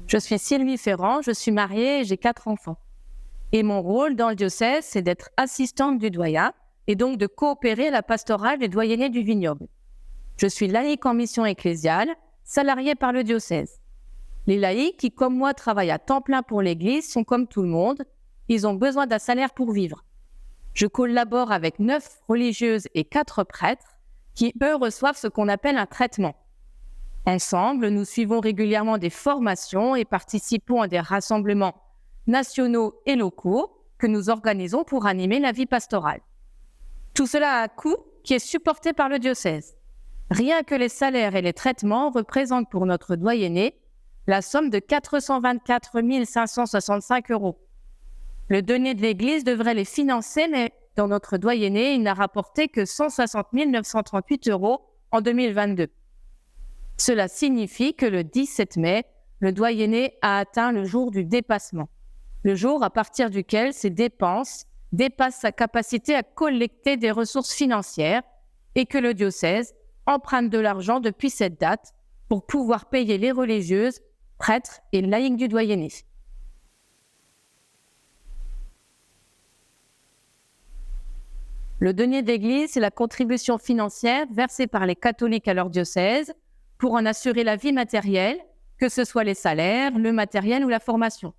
Je suis Sylvie Ferrand, je suis mariée et j'ai 4 enfants. Et mon rôle dans le diocèse, c'est d'être assistante du doyen et donc de coopérer à la pastorale des doyennés du vignoble. Je suis laïque en mission ecclésiale, salariée par le diocèse. Les laïcs qui, comme moi, travaillent à temps plein pour l'Église sont comme tout le monde. Ils ont besoin d'un salaire pour vivre. Je collabore avec 9 religieuses et 4 prêtres qui, eux, reçoivent ce qu'on appelle un traitement. Ensemble, nous suivons régulièrement des formations et participons à des rassemblements nationaux et locaux que nous organisons pour animer la vie pastorale. Tout cela a un coût qui est supporté par le diocèse. Rien que les salaires et les traitements représentent pour notre doyenné la somme de 424 565 €. Le denier de l'Église devrait les financer, mais dans notre doyenné, il n'a rapporté que 160 938 € en 2022. Cela signifie que le 17 mai, le doyenné a atteint le jour du dépassement, le jour à partir duquel ses dépenses dépassent sa capacité à collecter des ressources financières et que le diocèse emprunte de l'argent depuis cette date pour pouvoir payer les religieuses, prêtres et laïcs du doyenné. Le denier d'église, c'est la contribution financière versée par les catholiques à leur diocèse pour en assurer la vie matérielle, que ce soit les salaires, le matériel ou la formation.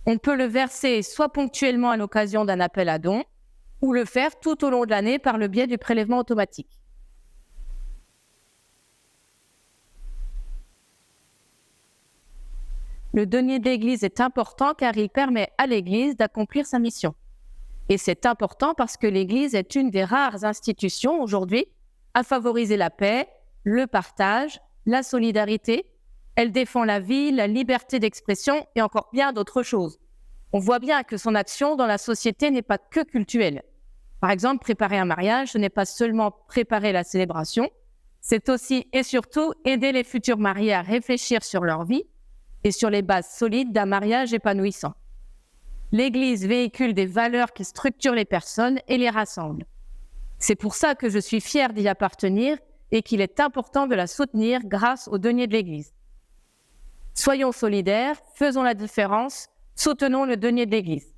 On peut le verser soit ponctuellement à l'occasion d'un appel à dons, ou le faire tout au long de l'année par le biais du prélèvement automatique. Le denier d'église est important car il permet à l'Église d'accomplir sa mission. Et c'est important parce que l'Église est une des rares institutions aujourd'hui à favoriser la paix, le partage, la solidarité. Elle défend la vie, la liberté d'expression et encore bien d'autres choses. On voit bien que son action dans la société n'est pas que cultuelle. Par exemple, préparer un mariage, ce n'est pas seulement préparer la célébration, c'est aussi et surtout aider les futurs mariés à réfléchir sur leur vie et sur les bases solides d'un mariage épanouissant. L'Église véhicule des valeurs qui structurent les personnes et les rassemblent. C'est pour ça que je suis fière d'y appartenir et qu'il est important de la soutenir grâce au denier de l'Église. Soyons solidaires, faisons la différence, soutenons le denier de l'Église.